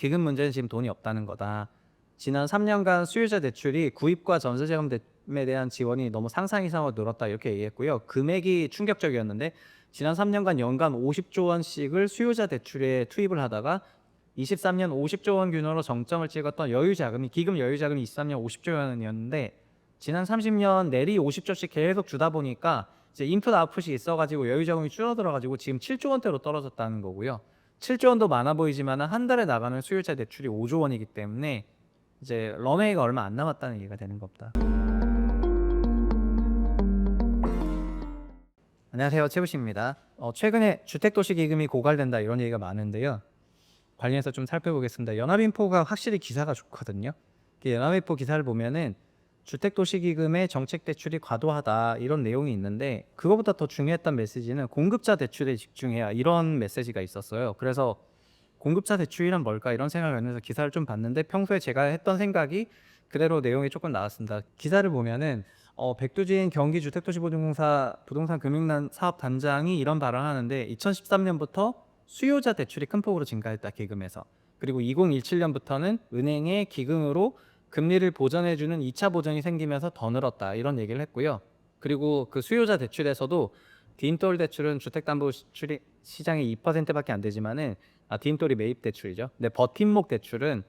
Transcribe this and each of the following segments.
기금 문제는 지금 돈이 없다는 거다. 지난 3년간 수요자 대출이 구입과 전세자금에 대한 지원이 너무 상상 이상으로 늘었다 이렇게 얘기했고요. 금액이 충격적이었는데 지난 3년간 연간 50조 원씩을 수요자 대출에 투입을 하다가 23년 50조 원 규모로 정점을 찍었던 여유자금이 기금 여유자금이 23년 50조 원이었는데 지난 30년 내리 50조씩 계속 주다 보니까 이제 인풋 아웃풋이 있어가지고 여유자금이 줄어들어가지고 지금 7조 원대로 떨어졌다는 거고요. 7조 원도 많아 보이지만 한 달에 나가는 수요자 대출이 5조 원이기 때문에 이제 런웨이가 얼마 안 남았다는 얘기가 되는 겁니다. 안녕하세요, 최부식입니다. 최근에 주택도시기금이 고갈된다 이런 얘기가 많은데요. 관련해서 좀 살펴보겠습니다. 연합인포가 확실히 기사가 좋거든요. 연합인포 기사를 보면은 주택도시기금의 정책 대출이 과도하다 이런 내용이 있는데 그거보다 더 중요했던 메시지는 공급자 대출에 집중해야 이런 메시지가 있었어요. 그래서 공급자 대출이란 뭘까 이런 생각을 하면서 기사를 좀 봤는데 평소에 제가 했던 생각이 그대로 내용이 조금 나왔습니다. 기사를 보면은 백두진 경기주택도시보증공사 부동산금융사업단장이 이런 발언을 하는데 2013년부터 수요자 대출이 큰 폭으로 증가했다 기금에서. 그리고 2017년부터는 은행의 기금으로 금리를 보전해주는 2차 보전이 생기면서 더 늘었다 이런 얘기를 했고요. 그리고 그 수요자 대출에서도 디임돌 대출은 주택담보대출이 시장의 2%밖에 안 되지만은 디임돌이 매입 대출이죠. 근데 버팀목 대출은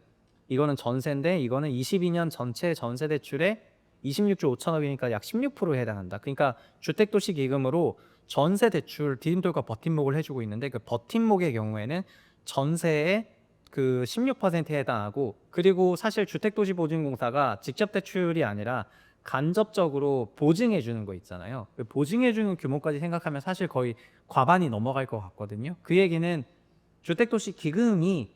이거는 전세인데 이거는 22년 전체 전세 대출의 26조 5천억이니까 약 16%에 해당한다. 그러니까 주택도시 기금으로 전세 대출 디딤돌과 버팀목을 해주고 있는데 그 버팀목의 경우에는 전세의 그 16%에 해당하고 그리고 사실 주택도시보증공사가 직접 대출이 아니라 간접적으로 보증해 주는 거 있잖아요. 그 보증해 주는 규모까지 생각하면 사실 거의 과반이 넘어갈 것 같거든요. 그 얘기는 주택도시 기금이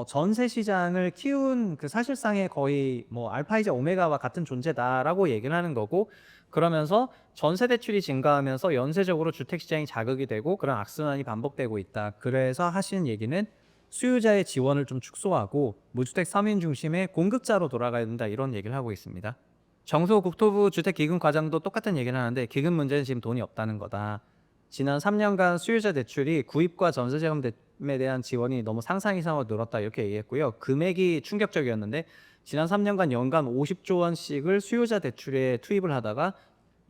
전세 시장을 키운 그 사실상의 거의 뭐 알파이자 오메가와 같은 존재다라고 얘기를 하는 거고 그러면서 전세 대출이 증가하면서 연쇄적으로 주택 시장이 자극이 되고 그런 악순환이 반복되고 있다. 그래서 하시는 얘기는 수요자의 지원을 좀 축소하고 무주택 서민 중심의 공급자로 돌아가야 된다 이런 얘기를 하고 있습니다. 정부국토부 주택기금 과장도 똑같은 얘기를 하는데 기금 문제는 지금 돈이 없다는 거다. 지난 3년간 수요자 대출이 구입과 전세자금에 대한 지원이 너무 상상 이상으로 늘었다 이렇게 얘기했고요. 금액이 충격적이었는데 지난 3년간 연간 50조 원씩을 수요자 대출에 투입을 하다가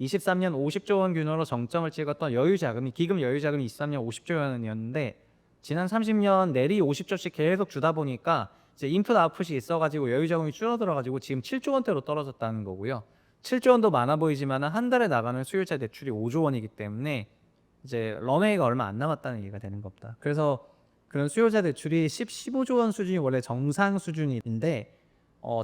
23년 50조 원 규모로 정점을 찍었던 여유자금이 기금 여유자금이 23년 50조 원이었는데 지난 30년 내리 50조씩 계속 주다 보니까 이제 인풋 아웃풋이 있어가지고 여유자금이 줄어들어가지고 지금 7조 원대로 떨어졌다는 거고요. 7조 원도 많아 보이지만 한 달에 나가는 수요자 대출이 5조 원이기 때문에 이제 런웨이가 얼마 안 남았다는 얘기가 되는 겁니다. 그래서 그런 수요자 대출이 15조 원 수준이 원래 정상 수준인데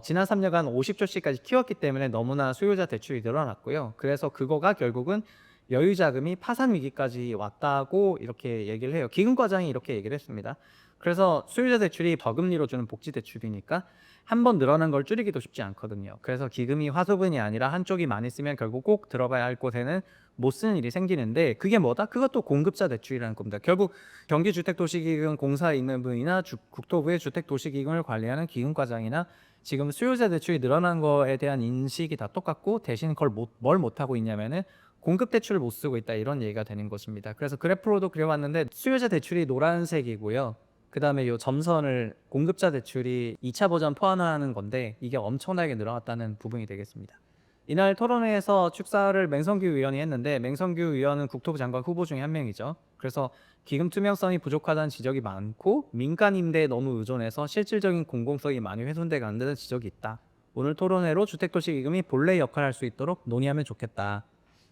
지난 3년간 50조씩까지 키웠기 때문에 너무나 수요자 대출이 늘어났고요. 그래서 그거가 결국은 여유자금이 파산 위기까지 왔다고 이렇게 얘기를 해요. 기금과장이 이렇게 얘기를 했습니다. 그래서 수요자 대출이 저금리로 주는 복지 대출이니까 한 번 늘어난 걸 줄이기도 쉽지 않거든요. 그래서 기금이 화소분이 아니라 한쪽이 많이 쓰면 결국 꼭 들어가야 할 곳에는 못 쓰는 일이 생기는데 그게 뭐다? 그것도 공급자 대출이라는 겁니다. 결국 경기주택도시기금 공사에 있는 분이나 국토부의 주택도시기금을 관리하는 기금과장이나 지금 수요자 대출이 늘어난 거에 대한 인식이 다 똑같고 대신 그걸 뭘 못하고 있냐면은 공급 대출을 못 쓰고 있다 이런 얘기가 되는 것입니다. 그래서 그래프로도 그려봤는데 수요자 대출이 노란색이고요. 그 다음에 이 점선을 공급자 대출이 2차 보전 포함하는 건데 이게 엄청나게 늘어났다는 부분이 되겠습니다. 이날 토론회에서 축사를 맹성규 의원이 했는데 맹성규 의원은 국토부 장관 후보 중에 한 명이죠. 그래서 기금 투명성이 부족하다는 지적이 많고 민간 임대에 너무 의존해서 실질적인 공공성이 많이 훼손돼 간다는 지적이 있다. 오늘 토론회로 주택도시기금이 본래 역할을 할 수 있도록 논의하면 좋겠다.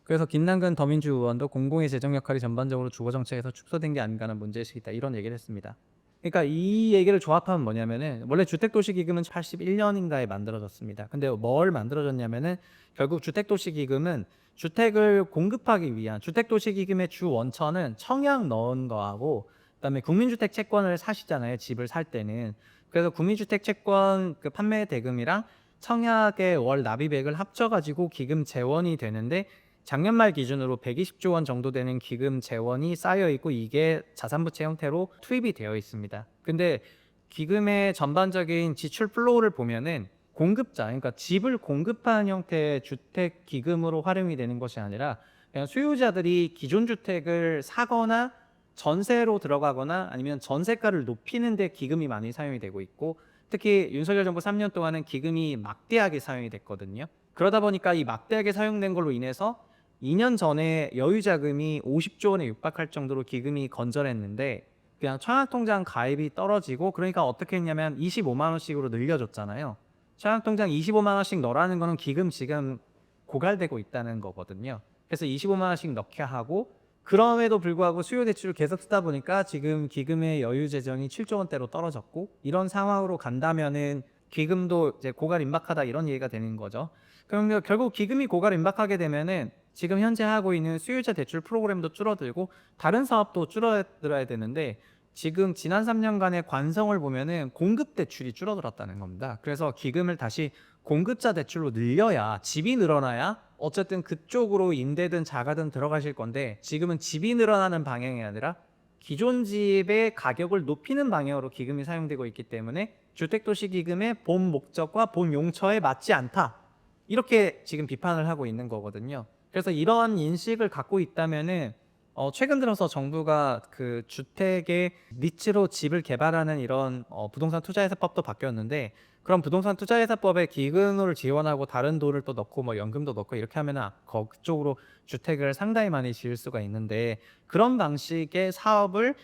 그래서 김남근 더민주 의원도 공공의 재정 역할이 전반적으로 주거정책에서 축소된 게 아닌가 하는 문제의식이 있다 이런 얘기를 했습니다. 그러니까 이 얘기를 조합하면 뭐냐면은 원래 주택도시기금은 81년인가에 만들어졌습니다. 근데 뭘 만들어졌냐면은 결국 주택도시기금은 주택을 공급하기 위한 주택도시기금의 주 원천은 청약 넣은 거하고 그다음에 국민주택 채권을 사시잖아요. 집을 살 때는. 그래서 국민주택 채권 그 판매 대금이랑 청약의 월 납입액을 합쳐가지고 기금 재원이 되는데 작년 말 기준으로 120조 원 정도 되는 기금 재원이 쌓여 있고 이게 자산부채 형태로 투입이 되어 있습니다. 근데 기금의 전반적인 지출 플로우를 보면은 공급자, 그러니까 집을 공급하는 형태의 주택 기금으로 활용이 되는 것이 아니라 그냥 수요자들이 기존 주택을 사거나 전세로 들어가거나 아니면 전세가를 높이는 데 기금이 많이 사용이 되고 있고, 특히 윤석열 정부 3년 동안은 기금이 막대하게 사용이 됐거든요. 그러다 보니까 이 막대하게 사용된 걸로 인해서 2년 전에 여유 자금이 50조 원에 육박할 정도로 기금이 건전했는데 그냥 청약통장 가입이 떨어지고, 그러니까 어떻게 했냐면 25만 원씩으로 늘려줬잖아요. 청약통장 25만 원씩 넣으라는 거는 기금 지금 고갈되고 있다는 거거든요. 그래서 25만 원씩 넣게 하고, 그럼에도 불구하고 수요 대출을 계속 쓰다 보니까 지금 기금의 여유 재정이 7조 원대로 떨어졌고, 이런 상황으로 간다면은 기금도 이제 고갈 임박하다 이런 얘기가 되는 거죠. 그럼 결국 기금이 고갈 임박하게 되면은 지금 현재 하고 있는 수요자 대출 프로그램도 줄어들고 다른 사업도 줄어들어야 되는데, 지금 지난 3년간의 관성을 보면은 공급 대출이 줄어들었다는 겁니다. 그래서 기금을 다시 공급자 대출로 늘려야, 집이 늘어나야 어쨌든 그쪽으로 임대든 자가든 들어가실 건데, 지금은 집이 늘어나는 방향이 아니라 기존 집의 가격을 높이는 방향으로 기금이 사용되고 있기 때문에 주택도시기금의 본 목적과 본 용처에 맞지 않다, 이렇게 지금 비판을 하고 있는 거거든요. 그래서 이런 인식을 갖고 있다면은 최근 들어서 정부가 그 주택의 니치로 집을 개발하는 이런 부동산 투자회사법도 바뀌었는데, 그럼 부동산 투자회사법에 기금을 지원하고 다른 돈을 또 넣고 뭐 연금도 넣고 이렇게 하면 그쪽으로 주택을 상당히 많이 지을 수가 있는데, 그런 방식의 사업을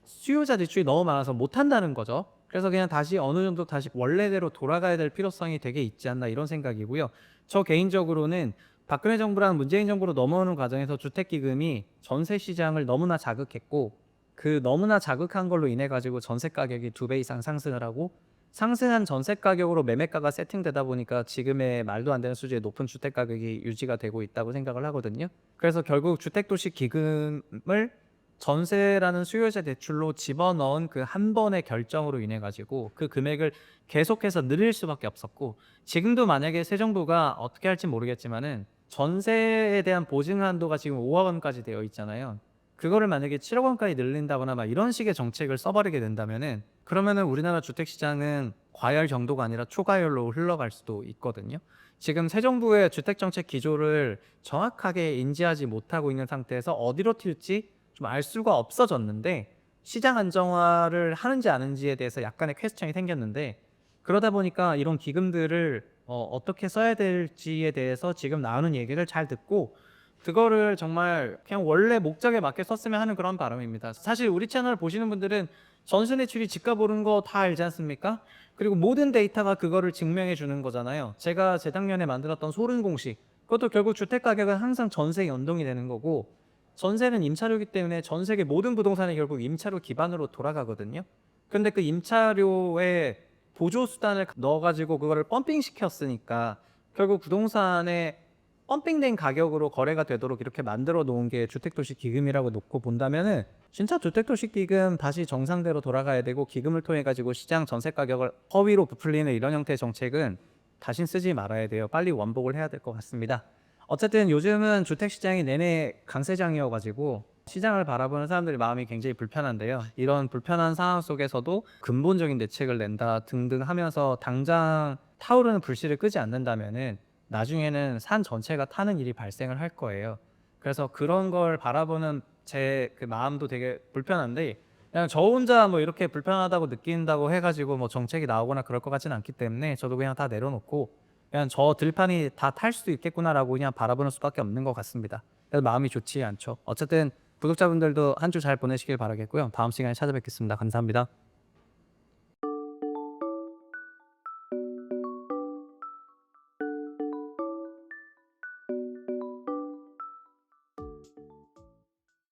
수요자 대출이 너무 많아서 못 한다는 거죠. 그래서 그냥 다시 어느 정도 다시 원래대로 돌아가야 될 필요성이 되게 있지 않나, 이런 생각이고요. 저 개인적으로는 박근혜 정부랑 문재인 정부로 넘어오는 과정에서 주택기금이 전세 시장을 너무나 자극했고, 그 너무나 자극한 걸로 인해 가지고 전세 가격이 2배 이상 상승을 하고, 상승한 전세 가격으로 매매가가 세팅되다 보니까 지금의 말도 안 되는 수준의 높은 주택 가격이 유지가 되고 있다고 생각을 하거든요. 그래서 결국 주택도시 기금을 전세라는 수요자 대출로 집어넣은 그 한 번의 결정으로 인해 가지고 그 금액을 계속해서 늘릴 수밖에 없었고, 지금도 만약에 새 정부가 어떻게 할지 모르겠지만은 전세에 대한 보증 한도가 지금 5억 원까지 되어 있잖아요. 그거를 만약에 7억 원까지 늘린다거나 막 이런 식의 정책을 써버리게 된다면은, 그러면은 우리나라 주택 시장은 과열 정도가 아니라 초과열로 흘러갈 수도 있거든요. 지금 새 정부의 주택 정책 기조를 정확하게 인지하지 못하고 있는 상태에서 어디로 튈지 좀 알 수가 없어졌는데, 시장 안정화를 하는지 안 하는지에 대해서 약간의 퀘스천이 생겼는데, 그러다 보니까 이런 기금들을 어떻게 써야 될지에 대해서 지금 나오는 얘기를 잘 듣고, 그거를 정말 그냥 원래 목적에 맞게 썼으면 하는 그런 바람입니다. 사실 우리 채널 보시는 분들은 전세 대출이 집값 오른 거 다 알지 않습니까? 그리고 모든 데이터가 그거를 증명해 주는 거잖아요. 제가 재작년에 만들었던 소른 공식, 그것도 결국 주택 가격은 항상 전세에 연동이 되는 거고, 전세는 임차료이기 때문에 전 세계 모든 부동산이 결국 임차료 기반으로 돌아가거든요. 근데 그 임차료에 보조 수단을 넣어가지고 그거를 펌핑 시켰으니까 결국 부동산에 펌핑된 가격으로 거래가 되도록 이렇게 만들어 놓은 게 주택도시 기금이라고 놓고 본다면은, 진짜 주택도시 기금 다시 정상대로 돌아가야 되고, 기금을 통해 가지고 시장 전세 가격을 허위로 부풀리는 이런 형태의 정책은 다신 쓰지 말아야 돼요. 빨리 원복을 해야 될 것 같습니다. 어쨌든 요즘은 주택시장이 내내 강세장이어가지고 시장을 바라보는 사람들의 마음이 굉장히 불편한데요. 이런 불편한 상황 속에서도 근본적인 대책을 낸다 등등 하면서 당장 타오르는 불씨를 끄지 않는다면은 나중에는 산 전체가 타는 일이 발생을 할 거예요. 그래서 그런 걸 바라보는 제 그 마음도 되게 불편한데, 그냥 저 혼자 뭐 이렇게 불편하다고 느낀다고 해가지고 뭐 정책이 나오거나 그럴 것 같지는 않기 때문에 저도 그냥 다 내려놓고 그냥 저 들판이 다 탈 수도 있겠구나라고 그냥 바라보는 수밖에 없는 것 같습니다. 그래서 마음이 좋지 않죠. 어쨌든 구독자분들도 한 주 잘 보내시길 바라겠고요. 다음 시간에 찾아뵙겠습니다. 감사합니다.